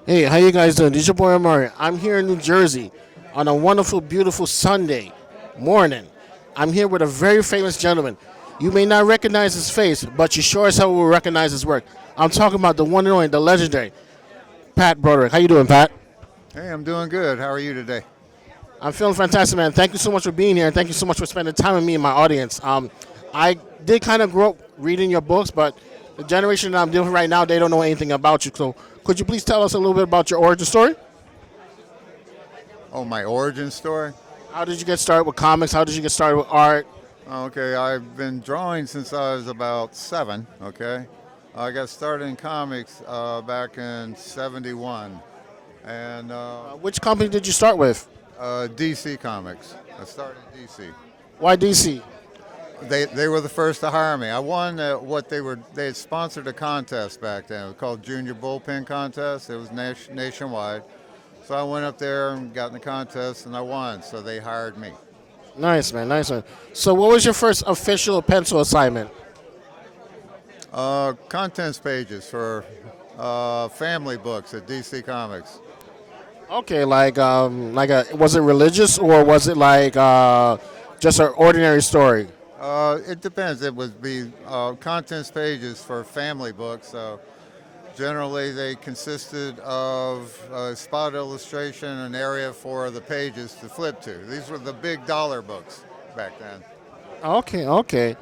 Hey, how you guys doing? This is your boy Amari. I'm here in New Jersey on a wonderful, beautiful Sunday morning. I'm here with a very famous gentleman. You may not recognize his face, but you sure as hell will recognize his work. I'm talking about the one and only, the legendary Pat Broderick. How you doing, Pat? Hey, I'm doing good. How are you today? I'm feeling fantastic, man. Thank you so much for being here, and thank you so much for spending time with me and my audience. I did kind of grow up reading your books, but the generation that I'm dealing with right now, they don't know anything about you. So, could you please tell us a little bit about your origin story? Oh, my origin story? How did you get started with comics? How did you get started with art? Okay, I've been drawing since I was about 7, okay? I got started in comics back in 71, and Which company did you start with? DC Comics. I started DC. Why DC? They were the first to hire me. I won they had sponsored a contest back then. It was called Junior Bullpen Contest. It was nationwide. So I went up there and got in the contest and I won. So they hired me. Nice, man. Nice one. So, what was your first official pencil assignment? Contents pages for family books at DC Comics. Okay, was it religious or was it just an ordinary story? It depends. It would be contents pages for family books. So generally, they consisted of a spot illustration, an area for the pages to flip to. These were the big dollar books back then. Okay, okay.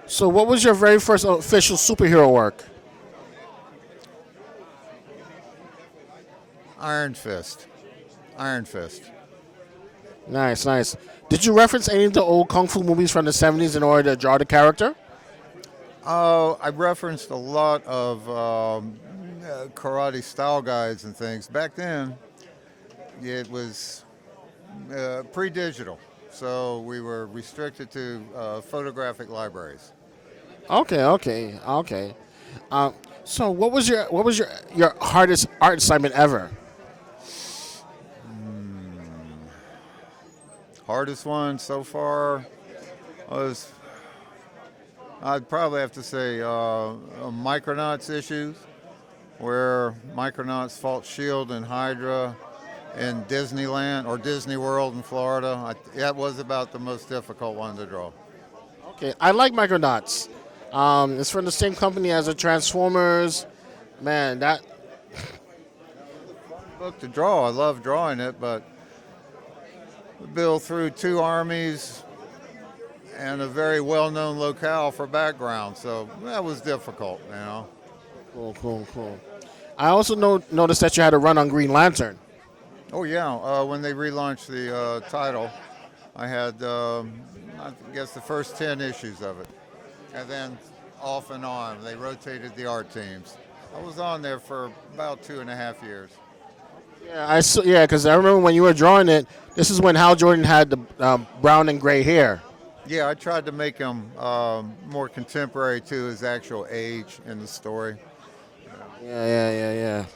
So, what was your very first official superhero work? Iron Fist. Iron Fist. Nice, nice. Did you reference any of the old kung fu movies from the '70s in order to draw the character? I referenced a lot of karate style guides and things. Back then, it was pre-digital, so we were restricted to photographic libraries. Okay, okay, okay. So, what was your hardest art assignment ever? Hardest one so far was, I'd probably have to say, Micronauts issues, where Micronauts fought Shield and Hydra in Disneyland or Disney World in Florida. That was about the most difficult one to draw. Okay, I like Micronauts. It's from the same company as the Transformers. Man, that Book to draw. I love drawing it, but we built through 2 armies and a very well-known locale for background, so that was difficult. cool, cool, cool. I also noticed that you had a run on Green Lantern. Oh yeah, when they relaunched the title, I had, I guess, the first 10 issues of it, and then off and on they rotated the art teams. I was on there for about 2.5 years. Yeah, yeah, because I remember when you were drawing it. This is when Hal Jordan had the brown and gray hair. Yeah, I tried to make him more contemporary to his actual age in the story. Yeah, yeah, yeah,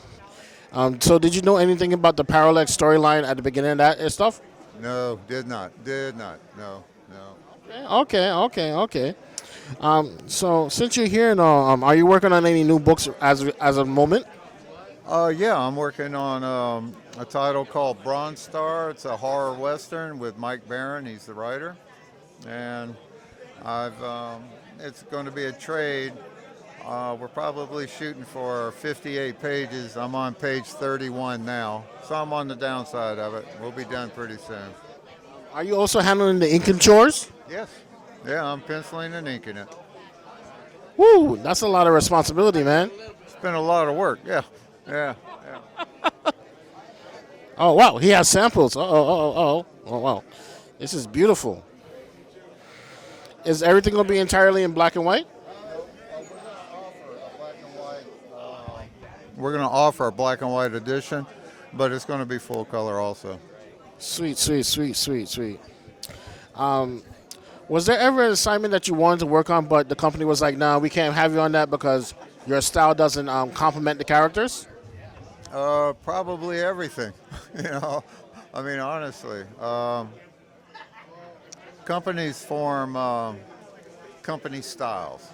yeah. So did you know anything about the Parallax storyline at the beginning of that stuff? No, did not. No, no. Okay, okay, okay. So since you're here now, are you working on any new books as a moment? Yeah, I'm working on a title called Bronze Star. It's a horror western with Mike Barron. He's the writer, and it's going to be a trade. We're probably shooting for 58 pages. I'm on page 31 now, so I'm on the downside of it. We'll be done pretty soon. Are you also handling the ink and chores? Yes. Yeah, I'm penciling and inking it. Woo, that's a lot of responsibility, man. It's been a lot of work. Yeah. Yeah. Oh wow, he has samples. Oh wow, this is beautiful. Is everything gonna be entirely in black and white? We're going to offer a black and white edition, but it's going to be full color also. Sweet, sweet, sweet, sweet, sweet. Was there ever an assignment that you wanted to work on, but the company was like, "Nah, we can't have you on that because your style doesn't complement the characters"? Probably everything. I mean, honestly, companies form company styles.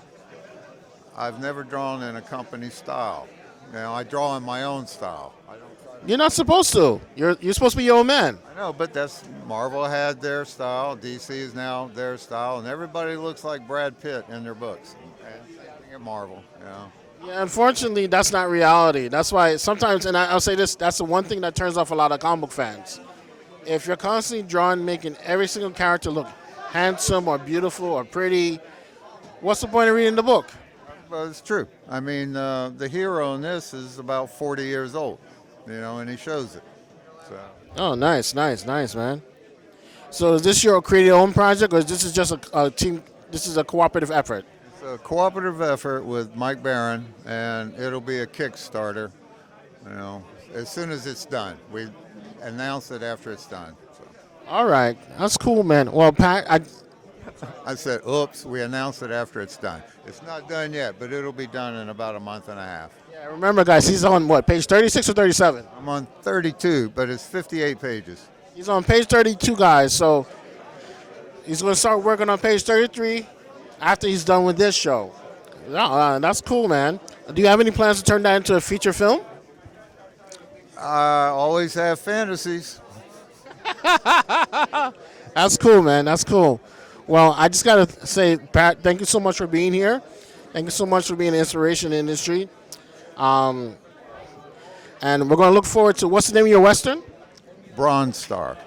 I've never drawn in a company style. I draw in my own style. I don't You're not supposed to. You're supposed to be your own man. I know, but that's Marvel had their style. DC is now their style, and everybody looks like Brad Pitt in their books. And same thing at Marvel, you know. Yeah, unfortunately, that's not reality. That's why sometimes, and I'll say this, that's the one thing that turns off a lot of comic book fans. If you're constantly drawing, making every single character look handsome or beautiful or pretty, what's the point of reading the book? Well, it's true. I mean, the hero in this is about 40 years old, you know, and he shows it. So. Oh, nice, man. So is this your create your own project, or is this just a team? This is a cooperative effort. It's a cooperative effort with Mike Barron, and it'll be a Kickstarter. You know, as soon as it's done, we announce it after it's done. So. All right, that's cool, man. Well, Pat, I said, oops, we announce it after it's done. It's not done yet, but it'll be done in about a month and a half. yeah, remember, guys, he's on what, page 36 or 37? I'm on 32, but it's 58 pages. He's on page 32, guys. So he's going to start working on page 33 after he's done with this show. That's cool, man. Do you have any plans to turn that into a feature film? I always have fantasies. That's cool, man. That's cool. Well, I just got to say, Pat, thank you so much for being here. Thank you so much for being an inspiration in the industry. And we're going to look forward to, what's the name of your Western? Bronze Star.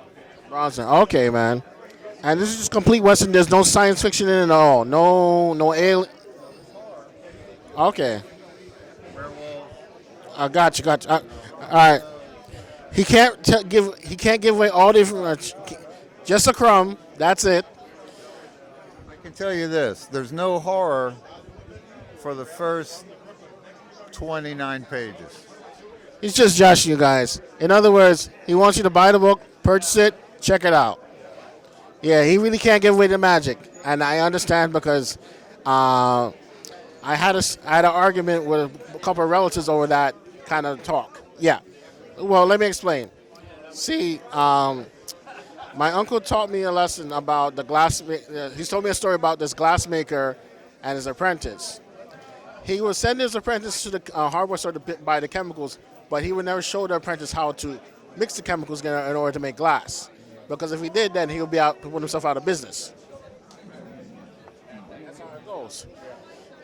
Bronson. Okay, man. And this is just complete Western. There's no science fiction in it at all. No alien. Okay. I got you. All right. He can't give away all the information. Just a crumb. That's it. I can tell you this: there's no horror for the first 29 pages. He's just joshing you guys. In other words, he wants you to buy the book, purchase it, check it out. Yeah, he really can't give away the magic, and I understand because I had an argument with a couple of relatives over that kind of talk. Yeah. Well, let me explain. See, my uncle taught me a lesson about the glass. He told me a story about this glassmaker and his apprentice. He would send his apprentice to the hardware store to buy the chemicals, but he would never show the apprentice how to mix the chemicals in order to make glass. Because if he did, then he would be put himself out of business. That's how it goes.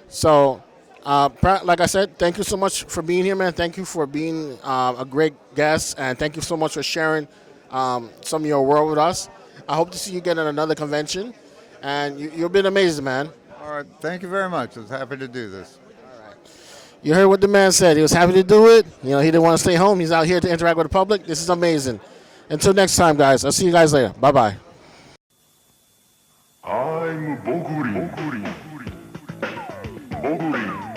So, like I said, thank you so much for being here, man. Thank you for being a great guest, and thank you so much for sharing some of your world with us. I hope to see you again at another convention, and you've been amazing, man. All right, thank you very much. I was happy to do this. You heard what the man said. He was happy to do it. You know, he didn't want to stay home. He's out here to interact with the public. This is amazing. Until next time, guys. I'll see you guys later. Bye-bye. I'm Boguri. Boguri.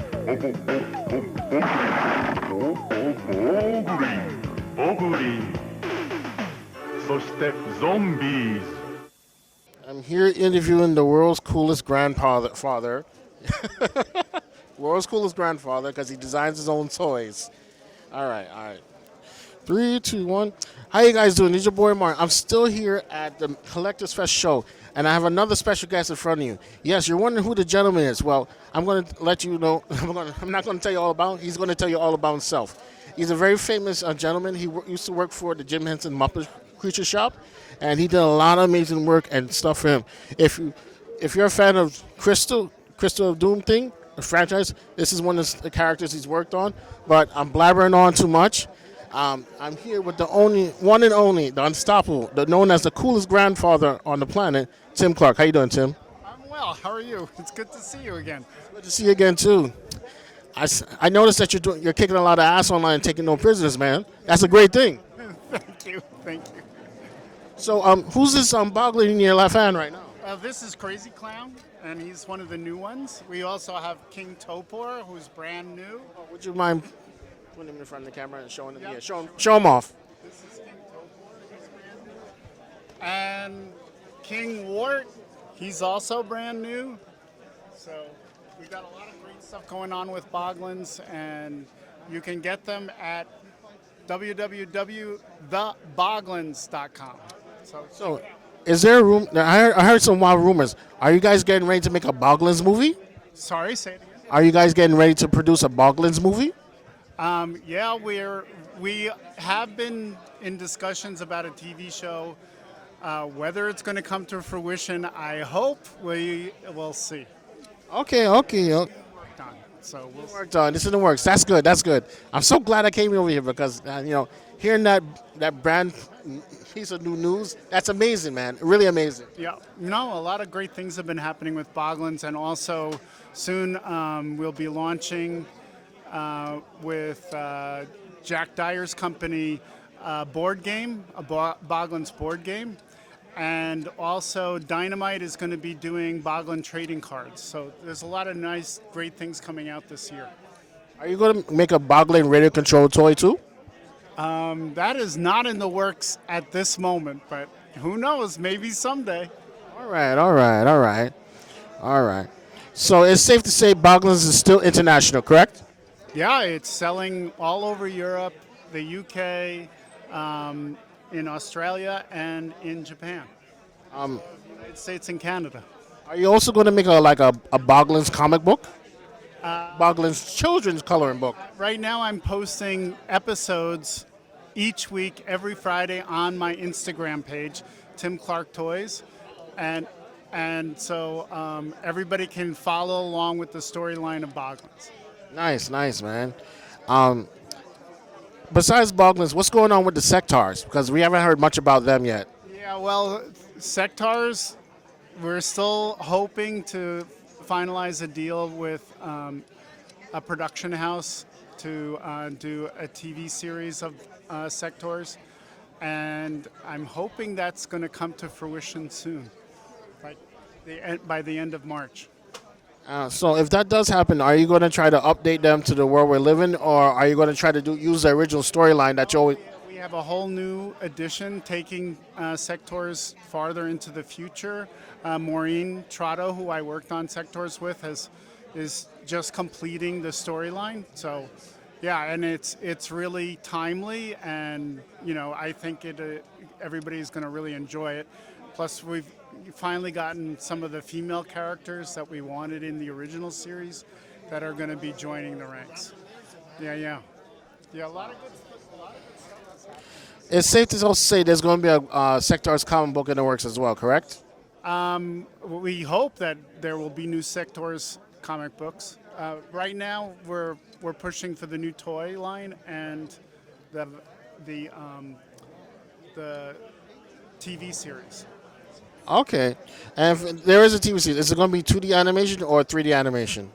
そしてゾンビーズ I'm here interviewing the world's coolest grandfather. World's coolest grandfather because he designs his own toys. All right. 3, 2, 1. How you guys doing? This is your boy Mark. I'm still here at the Collectors Fest show, and I have another special guest in front of you. Yes, you're wondering who the gentleman is. Well, I'm going to let you know. I'm not going to tell you all about him. He's going to tell you all about himself. He's a very famous gentleman. He used to work for the Jim Henson Muppet Creature Shop, and he did a lot of amazing work and stuff for him. If you're a fan of Crystal of Doom thing, the franchise, this is one of the characters he's worked on. But I'm blabbering on too much. I'm here with the one and only, the unstoppable, known as the coolest grandfather on the planet, Tim Clarke. How you doing, Tim? I'm well. How are you? It's good to see you again. Good to see you again too. I noticed that you're kicking a lot of ass online and taking no prisoners, man. That's a great thing. Thank you. So, who's this boggling in your left hand right now? This is Crazy Clown, and he's one of the new ones. We also have King Topor, who's brand new. Would you mind putting him in front of the camera and showing him? Yeah, show him off. This is King Topor, he's brand new. And King Wart, he's also brand new. So we've got a lot of great stuff going on with Boglins, and you can get them at www.theboglins.com. So, is there a room? I heard some wild rumors. Are you guys getting ready to make a Boglins movie? Sorry, say it again. Are you guys getting ready to produce a Boglins movie? Yeah, we have been in discussions about a TV show. Whether it's going to come to fruition, I hope we will see. Okay. Done. So we'll see. Worked on. This is in the works. That's good. That's good. I'm so glad I came over here because hearing that brand piece of new news, that's amazing, man. Really amazing. Yeah, a lot of great things have been happening with Boglins, and also soon we'll be launching with Jack Dyer's company board game, a Boglins board game. And also Dynamite is going to be doing Boglin trading cards. So there's a lot of nice, great things coming out this year. Are you going to make a Boglin radio control toy too? That is not in the works at this moment, but who knows, maybe someday. All right. So it's safe to say Boglins is still international, correct? Yeah, it's selling all over Europe, the UK, in Australia, and in Japan. United States and Canada. Are you also going to make a Boglins comic book? Boglins children's coloring book. Right now I'm posting episodes each week, every Friday on my Instagram page, Tim Clarke Toys. And so everybody can follow along with the storyline of Boglins. Nice, man. Besides Boglins, what's going on with the Sectars? Because we haven't heard much about them yet. Yeah, well, Sectars, we're still hoping to finalize a deal with a production house to do a TV series of Sectors, and I'm hoping that's going to come to fruition soon, like by the end of March. So if that does happen, are you going to try to update them to the world we're living, or are you going to try to use the original storyline that you always... We have a whole new edition taking Sectors farther into the future. Maureen Trotto, who I worked on Sectors with, is just completing the storyline. So, yeah, and it's really timely, and I think everybody's going to really enjoy it. Plus, we've finally gotten some of the female characters that we wanted in the original series that are going to be joining the ranks. Yeah, a lot of good stuff. It's safe to also say there's going to be a Sectars comic book in the works as well, correct? We hope that there will be new Sectors comic books. Right now, we're pushing for the new toy line and the TV series. Okay. And if there is a TV series, is it going to be 2D animation or 3D animation?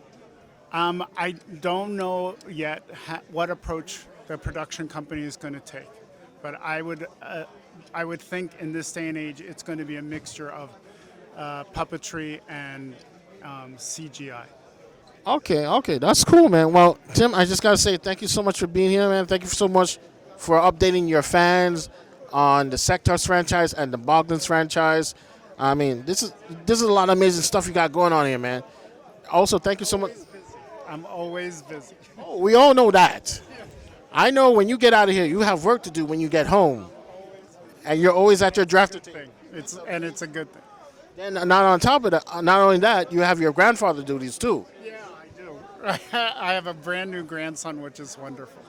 I don't know yet what approach the production company is going to take, but I would think in this day and age it's going to be a mixture of puppetry and CGI. Okay, that's cool, man. Well, Tim, I just got to say thank you so much for being here, man. Thank you so much for updating your fans on the Sectars franchise and the Boglins franchise. I mean, this is a lot of amazing stuff you got going on here, man. Also, thank you so much. I'm always busy. Oh, we all know that. I know when you get out of here, you have work to do when you get home. And you're always at your drafter table. It's a good thing. Then not on top of that, not only that, you have your grandfather duties too. Yeah, I do. I have a brand new grandson, which is wonderful.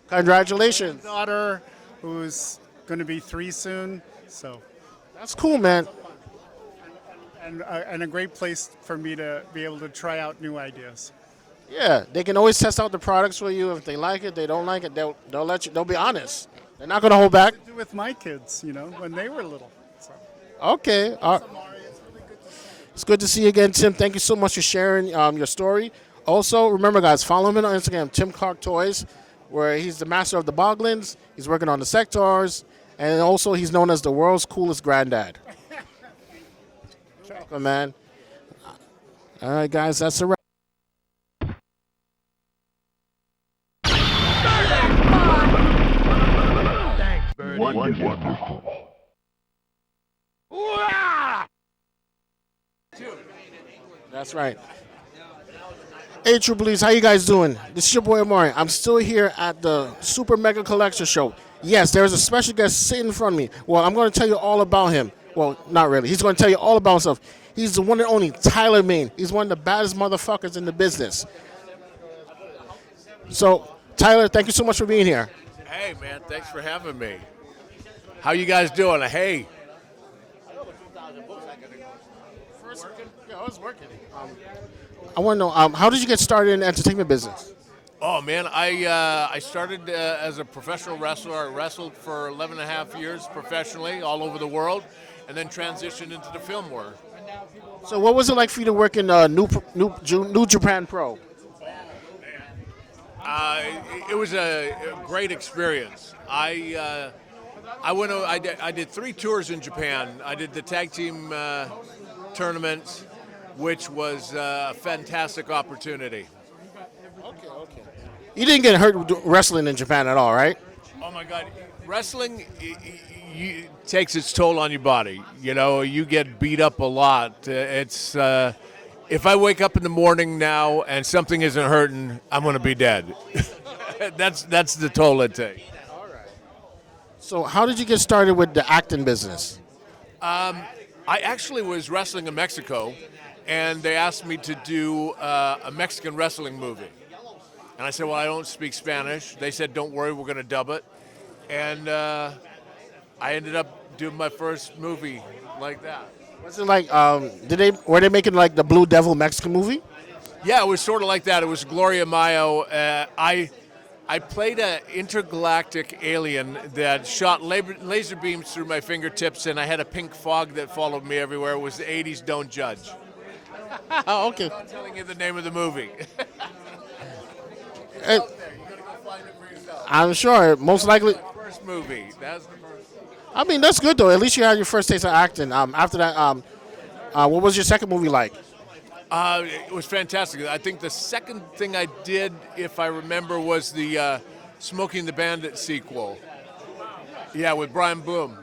Congratulations. Daughter, who's going to be 3 soon. So that's cool, man. And a great place for me to be able to try out new ideas. Yeah, they can always test out the products for you. If they like it, they don't like it, they'll let you. They'll be honest. They're not going to hold back. I do with my kids, when they were little. So. Okay. It's good to see you again, Tim. Thank you so much for sharing your story. Also, remember, guys, follow him on Instagram, Tim Clarke Toys, where he's the master of the Boglins. He's working on the Sectars, and also he's known as the world's coolest granddad. Welcome, man. All right, guys, that's a wrap. Wonderful. That's right. Hey, True Believers, how you guys doing? This is your boy Amari. I'm still here at the Super Mega Collector Show. Yes, there is a special guest sitting in front of me. Well, I'm going to tell you all about him. Well, not really. He's going to tell you all about himself. He's the one and only Tyler Main. He's one of the baddest motherfuckers in the business. So, Tyler, thank you so much for being here. Hey, man, thanks for having me. How you guys doing? Hey. Yeah, I was working. I want to know, how did you get started in the entertainment business? Oh, man, I started as a professional wrestler. I wrestled for 11 and a half years professionally all over the world, and then transitioned into the film world. So what was it like for you to work in New Japan Pro? It was a great experience. I did 3 tours in Japan. I did the tag team tournaments, which was a fantastic opportunity. Okay. You didn't get hurt wrestling in Japan at all, right? Oh my God, wrestling takes its toll on your body. You know, you get beat up a lot. It's if I wake up in the morning now and something isn't hurting, I'm going to be dead. That's the toll it takes. So how did you get started with the acting business? I actually was wrestling in Mexico, and they asked me to do a Mexican wrestling movie. And I said, well, I don't speak Spanish. They said, don't worry, we're going to dub it. And I ended up doing my first movie like that. Was it like, were they making like the Blue Devil Mexican movie? Yeah, it was sort of like that. It was Gloria Mayo. I played an intergalactic alien that shot laser beams through my fingertips, and I had a pink fog that followed me everywhere. It was the 80s Don't Judge. Oh, okay. I'm telling you the name of the movie. I'm sure, most likely. First movie. That's the first. I mean, that's good though. At least you had your first taste of acting. After that, what was your second movie like? It was fantastic. I think the second thing I did, if I remember, was the Smoking the Bandit sequel. Yeah, with Brian Boom.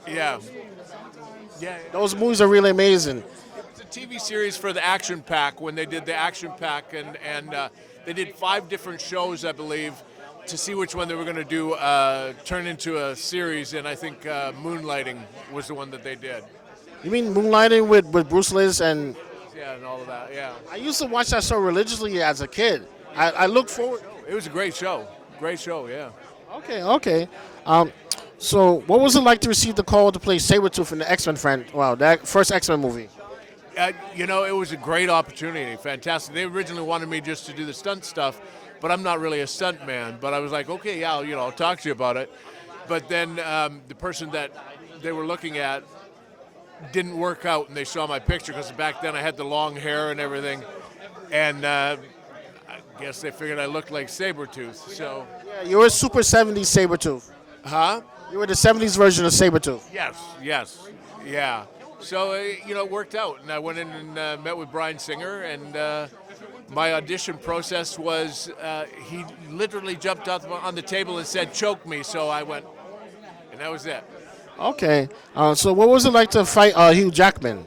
Yeah. Those movies are really amazing. It's a TV series for the Action Pack when they did the Action Pack, and they did 5 different shows, I believe, to see which one they were going to do turn into a series, and I think Moonlighting was the one that they did. You mean Moonlighting with Bruce Willis and... Yeah, and all of that, yeah. I used to watch that show religiously as a kid. I look forward... It was a great show. Great show, yeah. Okay. So what was it like to receive the call to play SabreTooth in the X-Men that first X-Men movie? It was a great opportunity, fantastic. They originally wanted me just to do the stunt stuff, but I'm not really a stunt man. But I was like, okay, yeah, I'll talk to you about it. But then the person that they were looking at didn't work out, and they saw my picture because back then I had the long hair and everything, and I guess they figured I looked like SabreTooth. So yeah, you were a super 70s SabreTooth. Huh? You were the 70s version of SabreTooth. Yes, yeah. So, it worked out, and I went in and met with Bryan Singer, and my audition process was he literally jumped up on the table and said, choke me, so I went, and that was it. Okay, so what was it like to fight Hugh Jackman?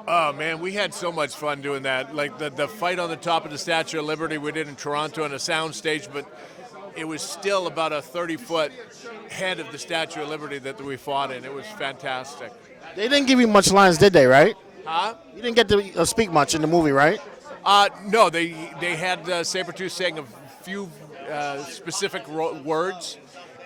Oh, man, we had so much fun doing that. Like the fight on the top of the Statue of Liberty we did in Toronto on a sound stage, but it was still about a 30-foot head of the Statue of Liberty that we fought in. It was fantastic. They didn't give you much lines, did they, right? Huh? You didn't get to speak much in the movie, right? No, they had SabreTooth saying a few specific words,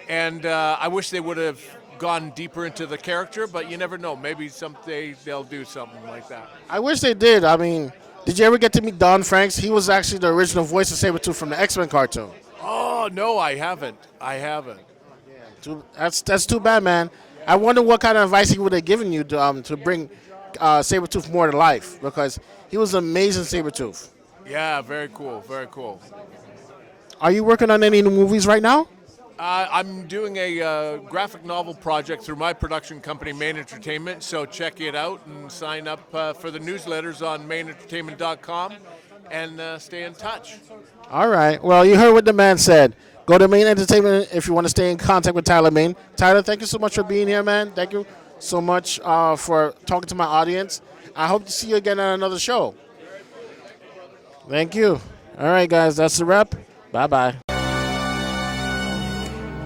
and I wish they would have gone deeper into the character, but you never know. Maybe someday they'll do something like that. I wish they did. I mean, did you ever get to meet Don Franks? He was actually the original voice of SabreTooth from the X-Men cartoon. Oh, no, I haven't. That's too bad, man. I wonder what kind of advice he would have given you to bring SabreTooth more to life, because he was an amazing SabreTooth. Yeah, very cool. Are you working on any new movies right now? I'm doing a graphic novel project through my production company, Main Entertainment, so check it out and sign up for the newsletters on mainentertainment.com and stay in touch. All right. Well, you heard what the man said. Go to Main Entertainment if you want to stay in contact with Tyler Main. Tyler, thank you so much for being here, man. Thank you so much for talking to my audience. I hope to see you again on another show. Thank you. All right, guys, that's the wrap. Bye-bye.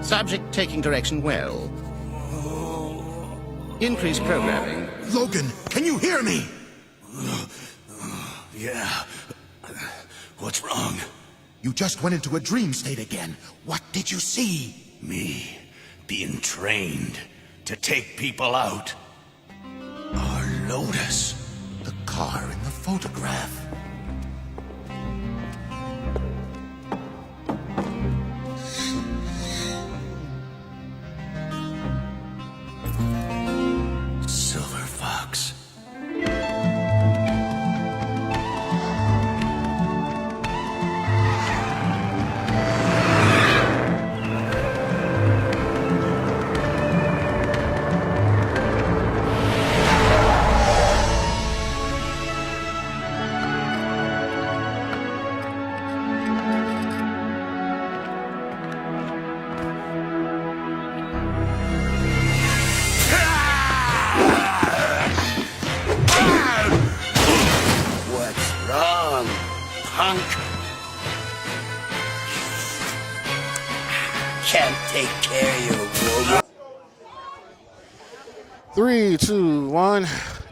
Subject taking direction well. Increase programming. Logan, can you hear me? Yeah. What's wrong? You just went into a dream state again. What did you see? Me being trained to take people out. Our Lotus. The car in the photograph. Silver Fox. What's wrong, punk? Can't take care of you, will you? 3, 2, 1.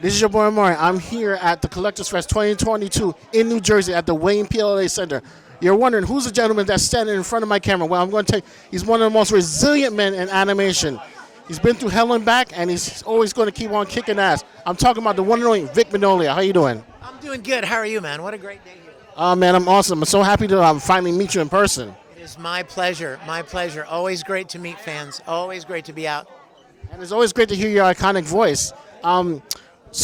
This is your boy Maury. I'm here at the Collectors Fest 2022 in New Jersey at the Wayne PLA Center. You're wondering who's the gentleman that's standing in front of my camera? Well, I'm going to tell you, he's one of the most resilient men in animation. He's been through hell and back, and he's always going to keep on kicking ass. I'm talking about the one and only Vic Mignogna. How you doing? I'm doing good. How are you, man? What a great day here. Oh, man, I'm awesome. I'm so happy to finally meet you in person. It is my pleasure. My pleasure. Always great to meet fans. Always great to be out. And it's always great to hear your iconic voice. Some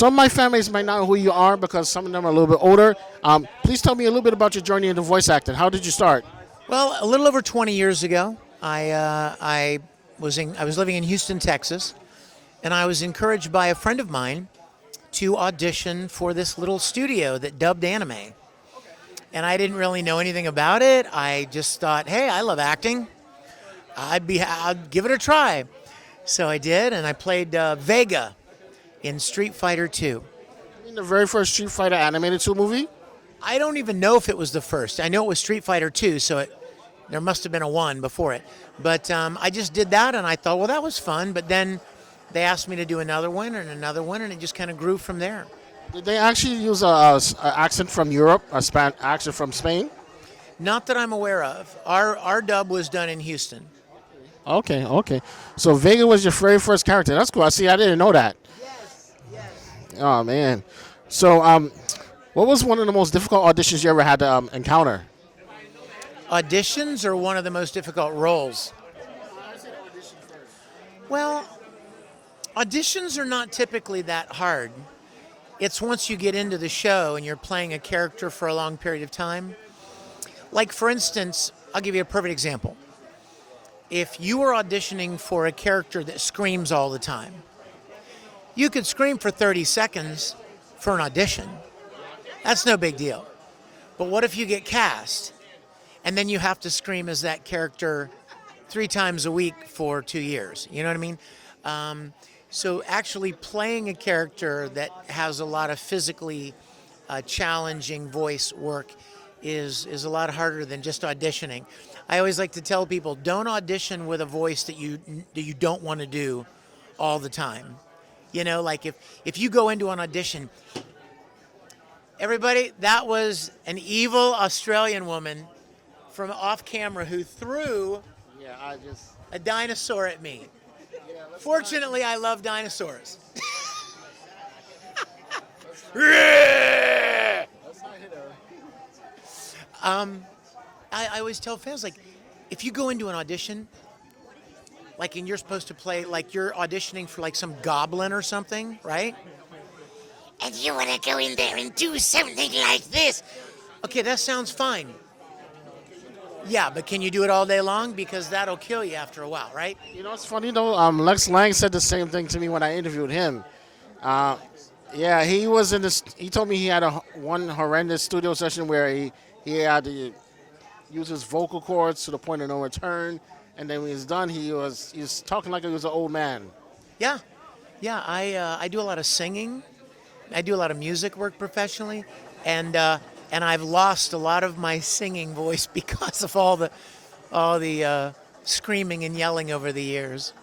of my families might not know who you are because some of them are a little bit older. Please tell me a little bit about your journey into voice acting. How did you start? Well, a little over 20 years ago, I was living in Houston, Texas, and I was encouraged by a friend of mine to audition for this little studio that dubbed anime. And I didn't really know anything about it. I just thought, hey, I love acting. I'd give it a try. So I did, and I played Vega in Street Fighter 2. You mean the very first Street Fighter animated 2 movie? I don't even know if it was the first. I know it was Street Fighter 2, so there must have been a 1 before it. But I just did that, and I thought, well, that was fun. But then they asked me to do another one, and it just kind of grew from there. Did they actually use a accent from Europe, accent from Spain? Not that I'm aware of. Our dub was done in Houston. Okay. So Vega was your very first character. That's cool. I didn't know that. Yes. Oh, man. So what was one of the most difficult auditions you ever had to encounter? Auditions are one of the most difficult roles. Well, auditions are not typically that hard. It's once you get into the show and you're playing a character for a long period of time. Like, for instance, I'll give you a perfect example. If you were auditioning for a character that screams all the time, you could scream for 30 seconds for an audition. That's no big deal. But what if you get cast and then you have to scream as that character 3 times a week for 2 years? You know what I mean? So actually playing a character that has a lot of physically challenging voice work is a lot harder than just auditioning. I always like to tell people, don't audition with a voice that you don't want to do all the time. You know, like if you go into an audition, everybody, that was an evil Australian woman from off camera who threw a dinosaur at me. Fortunately, I love dinosaurs. I always tell fans, like, if you go into an audition, like, and you're supposed to play, like, you're auditioning for, like, some goblin or something, right? And you want to go in there and do something like this. Okay, that sounds fine. Yeah, but can you do it all day long? Because that'll kill you after a while, right? You know, it's funny, though. Lex Lang said the same thing to me when I interviewed him. Yeah, he was in this. He told me he had one horrendous studio session where he had to use his vocal cords to the point of no return, and then when he was done, he was talking like he was an old man. Yeah. I do a lot of singing. I do a lot of music work professionally, and I've lost a lot of my singing voice because of all the screaming and yelling over the years.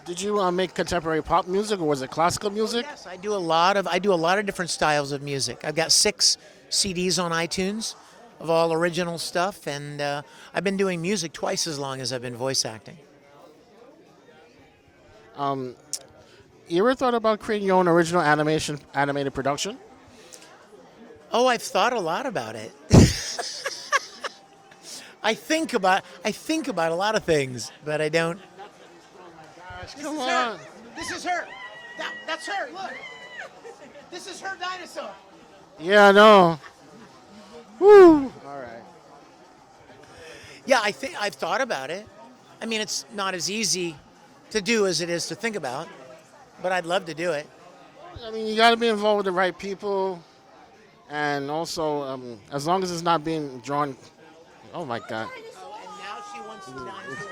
Did you make contemporary pop music, or was it classical music? Yes, I do a lot of different styles of music. I've got 6 CDs on iTunes of all original stuff, and I've been doing music twice as long as I've been voice acting. You ever thought about creating your own original animated production? Oh, I've thought a lot about it. I think about a lot of things, but I don't. Come on. This is her. That's her. Look. This is her dinosaur. Yeah, I know. Woo. All right. Yeah, I think I've thought about it. I mean, it's not as easy to do as it is to think about, but I'd love to do it. I mean, you got to be involved with the right people, and also, as long as it's not being drawn. Oh my God. Oh, and now she wants the dinosaur.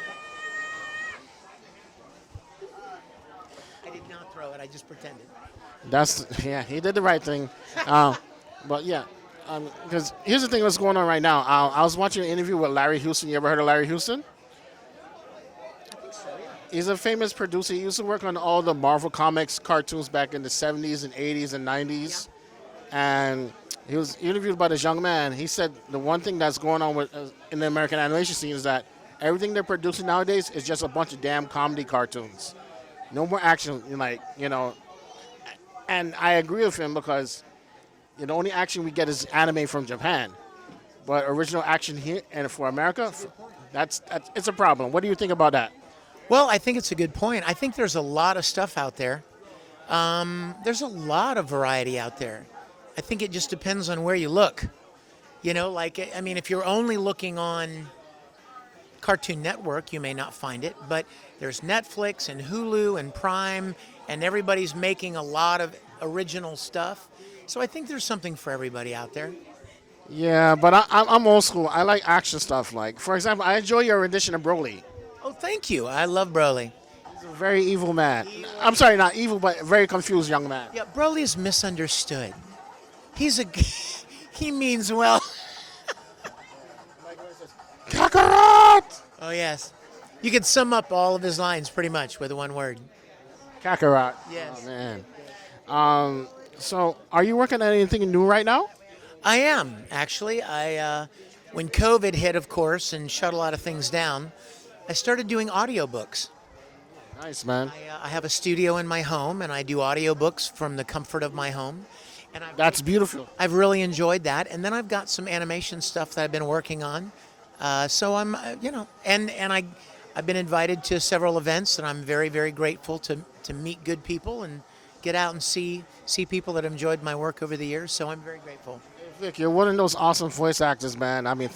I did not throw it. I just pretended. He did the right thing. But yeah, because here's the thing that's going on right now. I was watching an interview with Larry Houston. You ever heard of Larry Houston? I think so, yeah. He's a famous producer. He used to work on all the Marvel Comics cartoons back in the 70s and 80s and 90s. Yeah. And he was interviewed by this young man. He said the one thing that's going on with in the American animation scene is that everything they're producing nowadays is just a bunch of damn comedy cartoons. No more action, And I agree with him because the only action we get is anime from Japan. But original action here and for America, it's a problem. What do you think about that? Well, I think it's a good point. I think there's a lot of stuff out there. There's a lot of variety out there. I think it just depends on where you look. If you're only looking on Cartoon Network, you may not find it, but there's Netflix and Hulu and Prime, and everybody's making a lot of original stuff. So I think there's something for everybody out there. Yeah, but I'm old school. I like action stuff. Like, for example, I enjoy your rendition of Broly. Oh, thank you. I love Broly. He's a very evil man. I'm sorry, not evil, but very confused young man. Yeah, Broly is misunderstood. He means well. Kakarot! Oh, yes. You could sum up all of his lines pretty much with one word. Kakarot. Yes. Oh, man. So, are you working on anything new right now? I am, actually. When COVID hit, of course, and shut a lot of things down, I started doing audiobooks. Nice, man. I have a studio in my home, and I do audiobooks from the comfort of my home. And That's beautiful. I've really enjoyed that. And then I've got some animation stuff that I've been working on. So I'm, I've been invited to several events, and I'm very, very grateful to meet good people and get out and see people that have enjoyed my work over the years. So I'm very grateful. Vic, you're one of those awesome voice actors, man. I mean,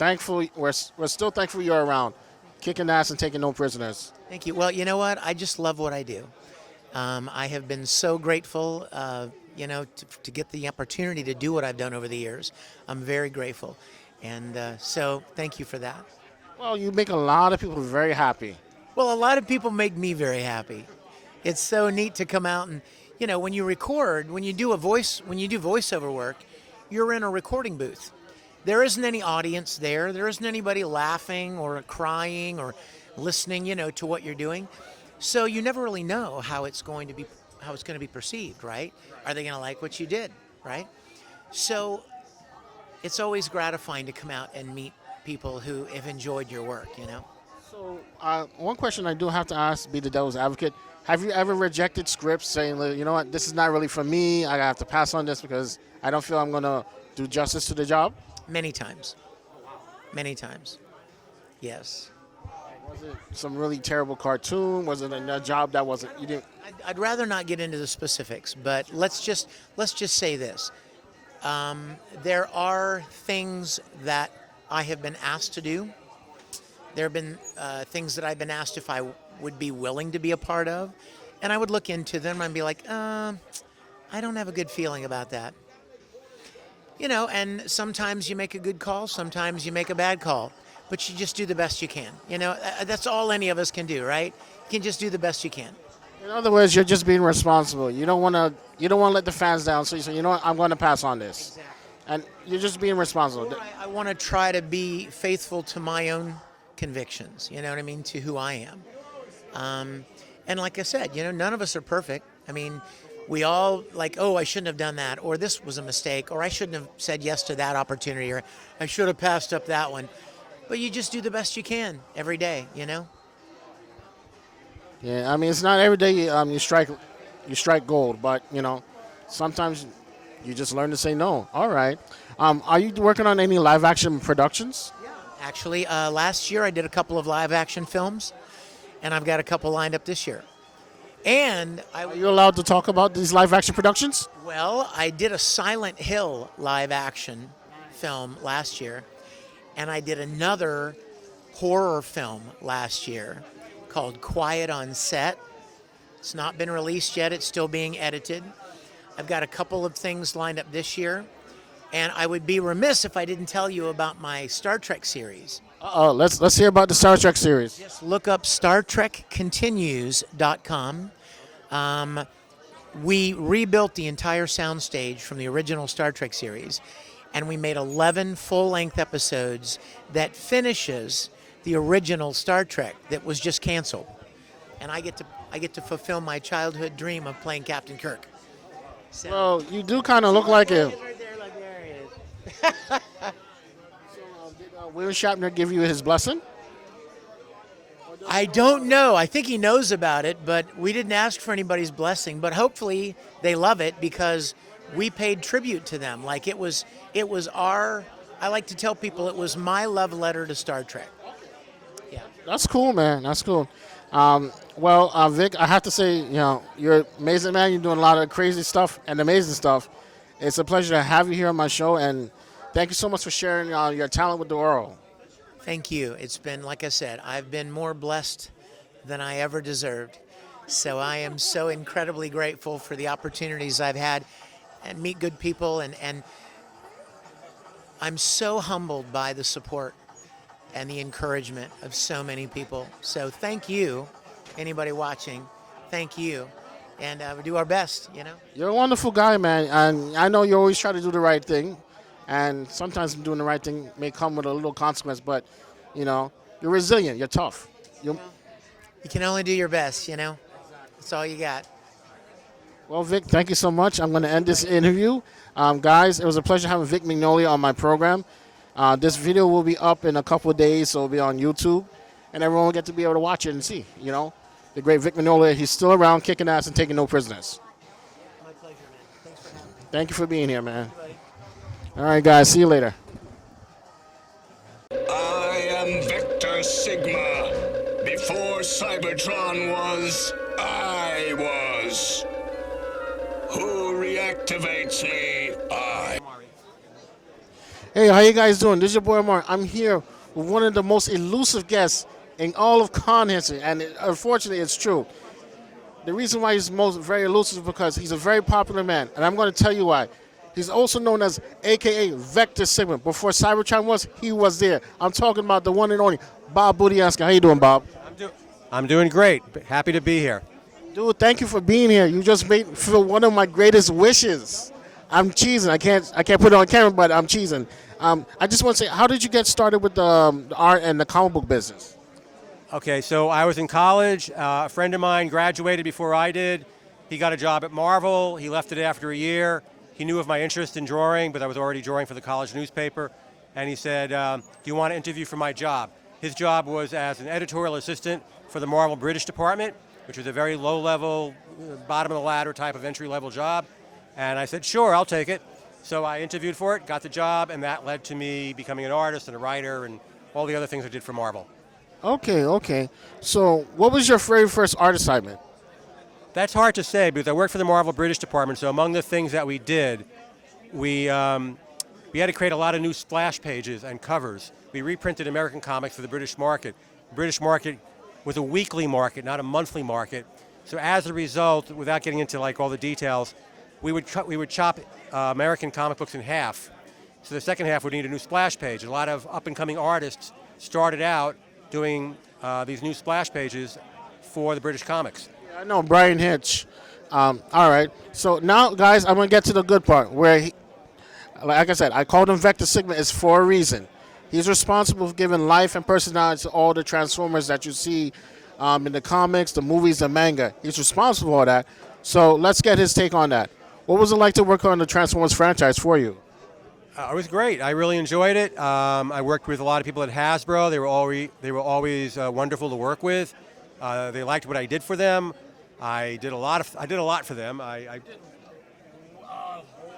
we're still thankful you're around, kicking ass and taking no prisoners. Thank you. Well, you know what? I just love what I do. I have been so grateful, to get the opportunity to do what I've done over the years. I'm very grateful. And so thank you for that. Well, you make a lot of people very happy. Well, a lot of people make me very happy. It's so neat to come out and, when you record, when you do voiceover work, you're in a recording booth. There isn't any audience there. There isn't anybody laughing or crying or listening, to what you're doing. So you never really know how it's going to be perceived, right? Are they going to like what you did, right? So it's always gratifying to come out and meet people who have enjoyed your work, So one question I do have to ask, be the devil's advocate. Have you ever rejected scripts saying, you know what, this is not really for me. I have to pass on this because I don't feel I'm going to do justice to the job? Many times. Many times. Yes. Was it some really terrible cartoon? Was it a job that wasn't, you didn't? I'd rather not get into the specifics, but let's just say this. There are things that I have been asked to do. There have been things that I've been asked if I would be willing to be a part of, and I would look into them and be like, I don't have a good feeling about that. And sometimes you make a good call, sometimes you make a bad call, but you just do the best you can. That's all any of us can do, right? You can just do the best you can. In other words, you're just being responsible. You don't want to let the fans down. So you say, you know what, I'm going to pass on this. Exactly. And you're just being responsible. I want to try to be faithful to my own convictions. You know what I mean? To who I am. And like I said, none of us are perfect. I mean, we all like, oh, I shouldn't have done that, or this was a mistake, or I shouldn't have said yes to that opportunity, or I should have passed up that one. But you just do the best you can every day, you know? Yeah, I mean, it's not every day you strike gold, but you know, sometimes you just learn to say no. All right. Are you working on any live action productions? Actually, last year I did a couple of live action films, and I've got a couple lined up this year. And Are you allowed to talk about these live action productions? well, I did a Silent Hill live action film last year, and I did another horror film last year called Quiet on Set. It's not been released yet, it's still being edited. I've got a couple of things lined up this year, and I would be remiss if I didn't tell you about my Star Trek series. Let's hear about the Star Trek series. Just look up StarTrekContinues.com. We rebuilt the entire soundstage from the original Star Trek series, and we made 11 full-length episodes that finishes the original Star Trek that was just canceled. And I get to fulfill my childhood dream of playing Captain Kirk. So, Well, you do kind of look like him. right there, like there he is. Did William Shatner give you his blessing? I don't know. I think he knows about it, but we didn't ask for anybody's blessing. But hopefully they love it because we paid tribute to them. Like it was our. I like to tell people it was my love letter to Star Trek. Yeah. That's cool, man. That's cool. Vic, I have to say, you know, you're an amazing, man. You're doing a lot of crazy stuff and amazing stuff. It's a pleasure to have you here on my show, and thank you so much for sharing your talent with the world. Thank you. It's been, like I said, I've been more blessed than I ever deserved. So I am so incredibly grateful for the opportunities I've had and meet good people. And I'm so humbled by the support and the encouragement of so many people. So thank you, anybody watching. Thank you. And we do our best, you know. You're a wonderful guy, man, and I know you always try to do the right thing, and sometimes doing the right thing may come with a little consequence, but, you know, you're resilient, you're tough. You can only do your best, you know. That's all you got. Well, Vic, thank you so much. I'm going to end this interview. Guys, it was a pleasure having Vic Mignogna on my program. This video will be up in a couple of days, so it'll be on YouTube, and everyone will get to be able to watch it and see, you know. The great Vic Mignogna, he's still around kicking ass and taking no prisoners. My pleasure, man. Thanks for having me. Thank you for being here, man. All right, guys, see you later. I am Vector Sigma. Before Cybertron was, I was. Who reactivates me? I. Hey, how you guys doing? This is your boy Mark. I'm here with one of the most elusive guests in all of con history, and unfortunately, it's true. The reason why he's very elusive is because he's a very popular man, and I'm going to tell you why. He's also known as AKA Vector Sigma. Before Cybertron was, he was there. I'm talking about the one and only Bob Budiansky. How you doing, Bob? I'm doing great. Happy to be here. Dude, thank you for being here. You just made fulfill one of my greatest wishes. I'm cheesing. I can't put it on camera, but I'm cheesing. I just want to say, how did you get started with the art and the comic book business? Okay, so I was in college. A friend of mine graduated before I did. He got a job at Marvel. He left it after a year. He knew of my interest in drawing, but I was already drawing for the college newspaper. And he said, do you want to interview for my job? His job was as an editorial assistant for the Marvel British department, which was a very low-level, bottom-of-the-ladder type of entry-level job. And I said, sure, I'll take it. So I interviewed for it, got the job, and that led to me becoming an artist and a writer and all the other things I did for Marvel. Okay. So what was your very first art assignment? That's hard to say because I worked for the Marvel British department, so among the things that we did, we had to create a lot of new splash pages and covers. We reprinted American comics for the British market. The British market was a weekly market, not a monthly market. So as a result, without getting into like all the details, we would chop American comic books in half. So the second half would need a new splash page. A lot of up-and-coming artists started out doing these new splash pages for the British comics. Yeah, I know, Brian Hitch. All right. So now, guys, I'm going to get to the good part where, like I said, I called him Vector Sigma is for a reason. He's responsible for giving life and personality to all the Transformers that you see in the comics, the movies, the manga. He's responsible for that. So let's get his take on that. What was it like to work on the Transformers franchise for you? It was great. I really enjoyed it. I worked with a lot of people at Hasbro. They were always wonderful to work with. They liked what I did for them. I did a lot for them.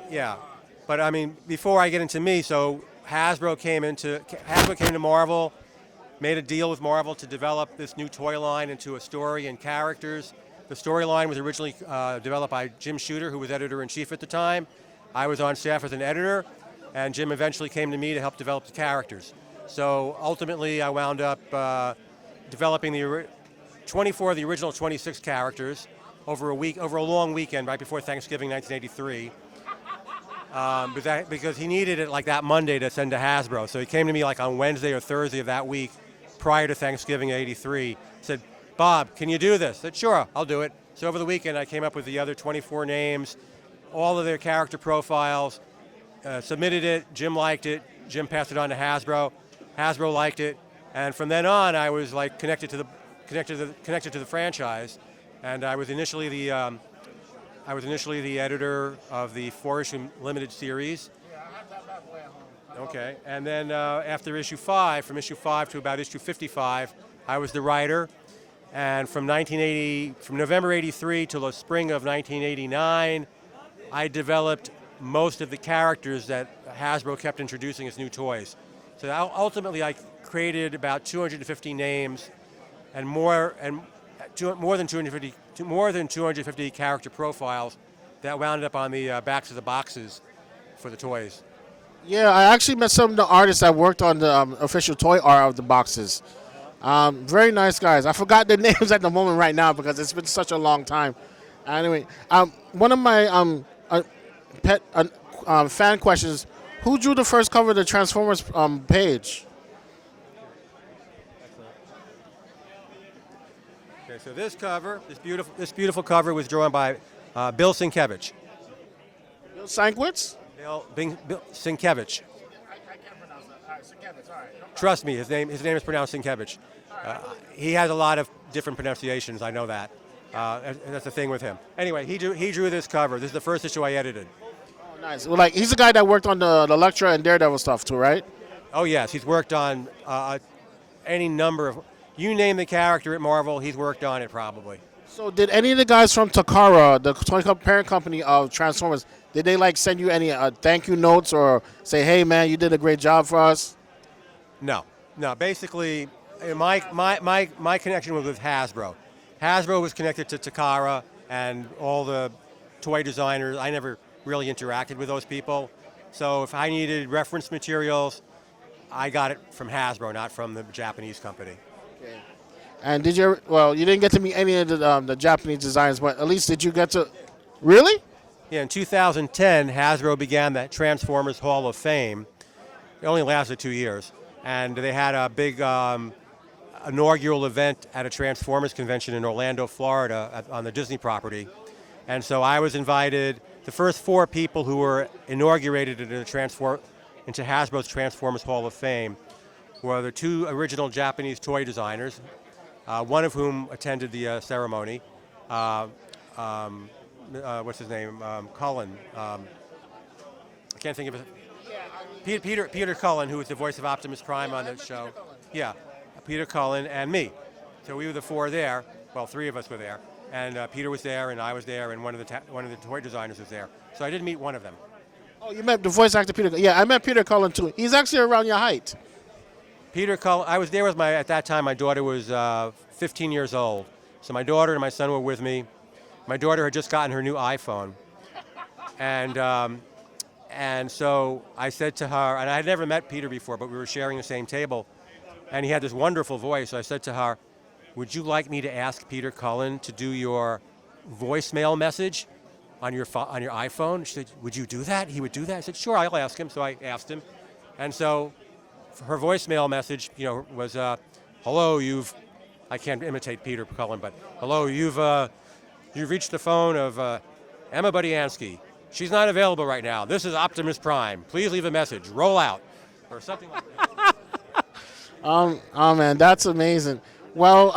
Yeah, but I mean, before I get into me, so Hasbro came to Marvel, made a deal with Marvel to develop this new toy line into a story and characters. The storyline was originally developed by Jim Shooter, who was editor-in-chief at the time. I was on staff as an editor, and Jim eventually came to me to help develop the characters. So ultimately, I wound up developing 24 of the original 26 characters over a long weekend right before Thanksgiving 1983. Because he needed it like that Monday to send to Hasbro. So he came to me like on Wednesday or Thursday of that week prior to Thanksgiving '83. Said, Bob, can you do this? I said, sure, I'll do it. So over the weekend, I came up with the other 24 names, all of their character profiles, submitted it. Jim liked it. Jim passed it on to Hasbro. Hasbro liked it. And from then on, I was like connected to the franchise. And I was initially the editor of the 4-issue limited series. Okay, and then after issue 5, from issue 5 to about issue 55, I was the writer. And from November '83 till the spring of 1989, I developed most of the characters that Hasbro kept introducing as new toys. So ultimately, I created about 250 names and more than 250 character profiles that wound up on the backs of the boxes for the toys. Yeah, I actually met some of the artists that worked on the official toy art of the boxes. Very nice guys. I forgot their names at the moment right now because it's been such a long time. Anyway, one of my pet fan questions: who drew the first cover of the Transformers page? Okay, so this cover, this beautiful cover was drawn by Bill Sienkiewicz. Bill Sienkiewicz? Bill Sienkiewicz. I can't pronounce that. All right, Sienkiewicz. All right. Trust me, his name is pronounced Sienkiewicz. He has a lot of different pronunciations. I know that. That's the thing with him. Anyway, he drew this cover. This is the first issue I edited. Oh, nice. Well, like he's the guy that worked on the Elektra and Daredevil stuff too, right? Oh yes, he's worked on any number of. You name the character at Marvel, he's worked on it probably. So did any of the guys from Takara, the parent company of Transformers, did they like send you any thank you notes or say, hey man, you did a great job for us? No. Basically, my connection was with Hasbro. Hasbro was connected to Takara and all the toy designers. I never really interacted with those people. So if I needed reference materials, I got it from Hasbro, not from the Japanese company. Okay. And did you? Well, you didn't get to meet any of the Japanese designers, but at least did you get to? Really? Yeah. In 2010, Hasbro began the Transformers Hall of Fame. It only lasted 2 years, and they had a big inaugural event at a Transformers convention in Orlando, Florida, on the Disney property. And so I was invited. The first 4 people who were inaugurated into Hasbro's Transformers Hall of Fame were the 2 original Japanese toy designers, one of whom attended the ceremony. What's his name? Cullen. I can't think of it. Peter Cullen, who was the voice of Optimus Prime on the show. Yeah, Peter Cullen and me. So we were the 4 there. Well, 3 of us were there, and Peter was there, and I was there, and one of the toy designers was there. So I did meet one of them. Oh, you met the voice actor Peter? Yeah, I met Peter Cullen too. He's actually around your height. Peter Cullen. I was there with at that time, my daughter was 15 years old. So my daughter and my son were with me. My daughter had just gotten her new iPhone. And so I said to her, and I had never met Peter before, but we were sharing the same table. And he had this wonderful voice. So I said to her, would you like me to ask Peter Cullen to do your voicemail message on your iPhone? She said, would you do that? He would do that? I said, sure, I'll ask him. So I asked him. And so her voicemail message, was, hello, I can't imitate Peter Cullen, but hello, you've reached the phone of Emma Budiansky. She's not available right now. This is Optimus Prime. Please leave a message. Roll out. Or something like that. Oh man, that's amazing. Well,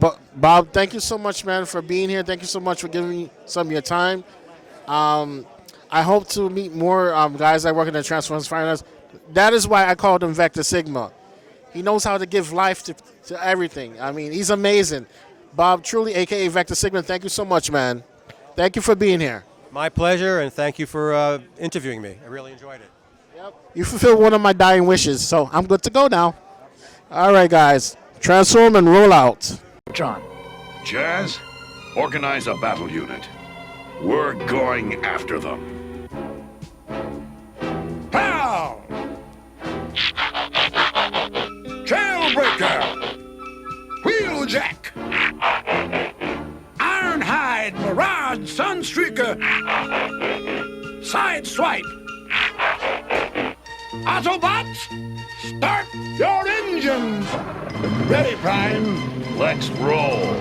but Bob, thank you so much, man, for being here. Thank you so much for giving me some of your time. I hope to meet more guys that work in the Transformers Finance. That is why I called him Vector Sigma. He knows how to give life to everything. I mean, he's amazing. Bob, truly, a.k.a. Vector Sigma, thank you so much, man. Thank you for being here. My pleasure, and thank you for interviewing me. I really enjoyed it. Yep. You fulfilled one of my dying wishes, so I'm good to go now. All right, guys. Transform and roll out. John. Jazz, organize a battle unit. We're going after them. Pow! Trailbreaker! Wheeljack! Ironhide, Mirage, Sunstreaker! Sideswipe! Autobots, start your engines! Ready, Prime. Let's roll.